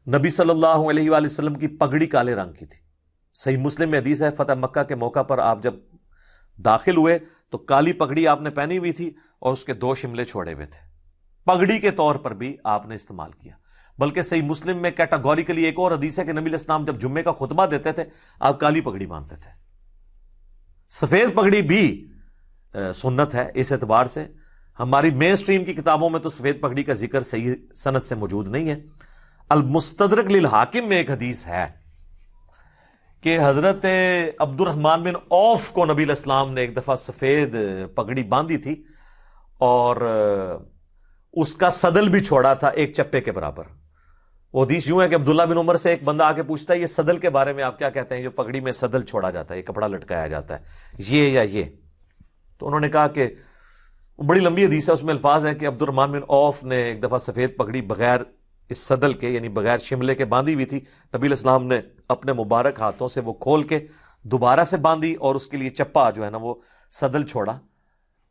نبی صلی اللہ علیہ وآلہ وسلم کی پگڑی کالے رنگ کی تھی. صحیح مسلم میں حدیث ہے فتح مکہ کے موقع پر آپ جب داخل ہوئے تو کالی پگڑی آپ نے پہنی ہوئی تھی اور اس کے 2 شملے چھوڑے ہوئے تھے. پگڑی کے طور پر بھی آپ نے استعمال کیا. بلکہ صحیح مسلم میں کیٹاگوریکلی ایک اور حدیث ہے کہ نبی علیہ السلام جب جمعے کا خطبہ دیتے تھے آپ کالی پگڑی باندھتے تھے. سفید پگڑی بھی سنت ہے اس اعتبار سے. ہماری مین سٹریم کی کتابوں میں تو سفید پگڑی کا ذکر صحیح سند سے موجود نہیں ہے. المستدرک للحاکم میں ایک حدیث ہے کہ حضرت عبد الرحمن بن عوف کو نبی علیہ السلام نے ایک دفعہ سفید پگڑی باندھی تھی اور اس کا صدل بھی چھوڑا تھا ایک چپے کے برابر. وہ حدیث یوں ہے کہ عبداللہ بن عمر سے ایک بندہ آ کے پوچھتا ہے یہ صدل کے بارے میں آپ کیا کہتے ہیں جو پگڑی میں صدل چھوڑا جاتا ہے, یہ کپڑا لٹکایا جاتا ہے, یہ یا یہ؟ تو انہوں نے کہا کہ بڑی لمبی حدیث ہے, اس میں الفاظ ہیں کہ عبد الرحمن بن عوف نے ایک دفعہ سفید پگڑی بغیر اس صدل کے یعنی بغیر شملے کے باندھی ہوئی تھی. نبی علیہ السلام نے اپنے مبارک ہاتھوں سے وہ کھول کے دوبارہ سے باندھی اور اس کے لیے چپا جو ہے نا وہ صدل چھوڑا.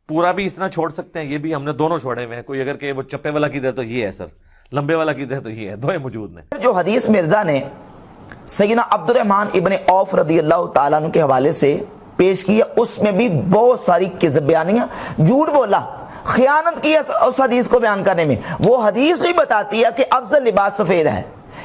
پورا بھی اس طرح چھوڑ سکتے ہیں, یہ بھی ہم نے دونوں چھوڑے ہوئے ہیں. کوئی اگر کہ وہ چپے والا کی دے تو یہ ہے سر, لمبے والا کی دے تو یہ ہے, دوئے موجود ہیں. جو حدیث مرزا نے سیدنا عبد الرحمن ابن عوف رضی اللہ تعالیٰ عنہ کے حوالے سے پیش کیا اس میں بھی بہت ساری کذب بیانیاں, جھوٹ بولا, خیانت کی اس حدیث کو بیان کرنے میں. وہ حدیث بھی بتاتی ہے کہ افضل لباس سفید ہے.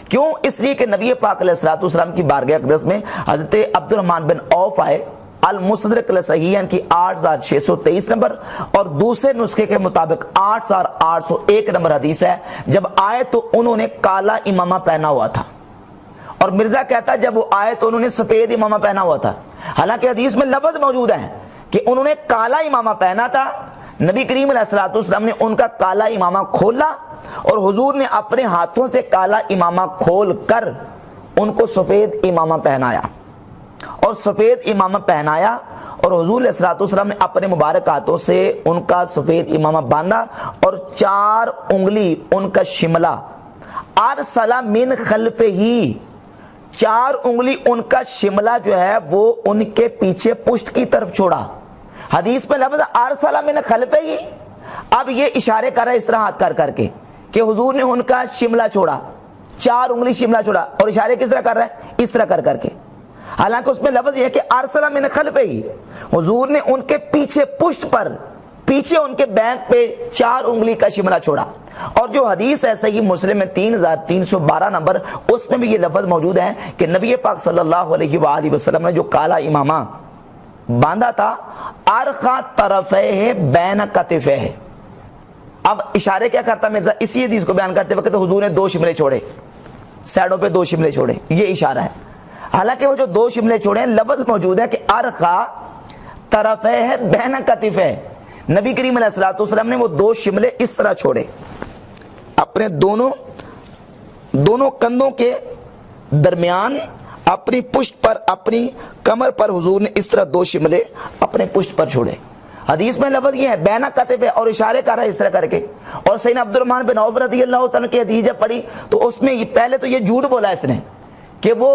کیوں؟ اس لیے کہ نبی پاک علیہ الصلوۃ والسلام کی بارگاہ اقدس میں حضرت عبد الرحمن بن عوف آئے. المستدرک لصحیحین کی 8623 نمبر اور دوسرے نسخے کے مطابق 8801 نمبر حدیث ہے. جب آئے تو انہوں نے کالا امامہ پہنا ہوا تھا, اور مرزا کہتا ہے جب وہ آئے تو انہوں نے سفید امامہ پہنا ہوا تھا. حالانکہ حدیث میں لفظ موجود ہے کہ انہوں نے کالا امامہ پہنا تھا. نبی کریم علیہ الصلوۃ والسلام نے ان کا کالا امامہ کھولا اور حضور نے اپنے ہاتھوں سے کالا امامہ کھول کر ان کو سفید امامہ پہنایا اور سفید امامہ پہنایا اور حضور علیہ الصلوۃ والسلام نے اپنے مبارک ہاتھوں سے ان کا سفید امامہ باندھا اور 4 انگلی ان کا شملہ ارسل من خلفہ 4 انگلی ان کا شملہ جو ہے وہ ان کے پیچھے پشت کی طرف چھوڑا. حدیث میں لفظ ارسل من خلفہ. اب یہ اشارے کر رہا ہے اس طرح ہاتھ کر کے کہ حضور نے ان کا شملہ چھوڑا, 4 انگلی شملہ چھوڑا, اور اشارے کس طرح کر رہا ہے؟ اس طرح کر کے. حالانکہ اس میں لفظ یہ ہے کہ ارسل من خلفہ, حضور نے ان کے پیچھے پشت پر, پیچھے ان کے بینک پہ 4 انگلی کا شملہ چھوڑا. اور جو حدیث ہے صحیح مسلم میں 3312 نمبر, اس میں بھی یہ لفظ موجود ہے کہ نبی پاک صلی اللہ علیہ وآلہ وسلم نے جو کالا امامہ باندھا تھا ارخا طرفہ بین کتفہ. اب اشارے کیا کرتا مرزا اسی حدیث کو بیان کرتے وقت حضور نے 2 شملے چھوڑے, سائڈوں پہ 2 شملے چھوڑے, یہ اشارہ ہے. حالانکہ وہ جو 2 شملے چھوڑے ہیں لفظ موجود ہے کہ ارخا طرفہ بین کتفہ. نبی کریم علیہ الصلوۃ والسلام نے وہ 2 شملے اس طرح چھوڑے, اپنے دونوں کندھوں کے درمیان اپنی پشت پر, اپنی کمر پر حضور نے اس طرح 2 شملے اپنے پشت پر چھوڑے. حدیث میں لفظ یہ ہے بینا کتف ہے اور اشارے کر رہا ہے اس طرح کر کے. اور سیدنا عبد الرحمن بن عوف رضی اللہ تعالیٰ کی حدیث جب پڑھی تو اس میں پہلے تو یہ جھوٹ بولا اس نے کہ وہ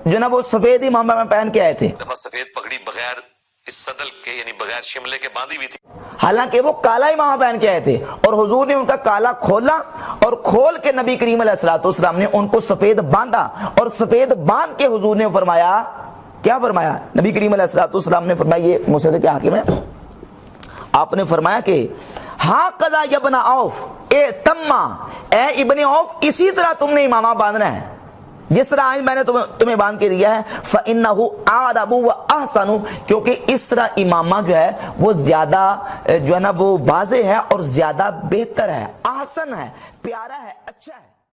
جو نا وہ سفید امامہ میں پہن کے آئے تھے, سفید پگڑی بغیر اس صدل کے یعنی بغیر شملے کے باندھی ہوئی تھی, حالانکہ وہ کالا امامہ پہن کے آئے تھے. اور حضور نے ان کا کالا کھولا اور کھول کے نبی کریم علیہ الصلوۃ والسلام نے ان کو سفید باندھا, اور سفید باندھ کے حضور نے فرمایا, کیا فرمایا؟ نبی کریم علیہ الصلوۃ والسلام نے فرمایا, یہ مصدق حاکم ہے, آپ نے فرمایا کہ ہاں قضا ابن عوف اے تما, اے ابن عوف اسی طرح تم نے امامہ باندھنا ہے جس طرح آج میں نے تمہیں باندھ کے دیا ہے. فَإِنَّهُ أَعْرَبُ وَأَحْسَنُ, کیونکہ اس طرح امامہ جو ہے وہ زیادہ جو ہے نا وہ واضح ہے اور زیادہ بہتر ہے, احسن ہے, پیارا ہے, اچھا ہے.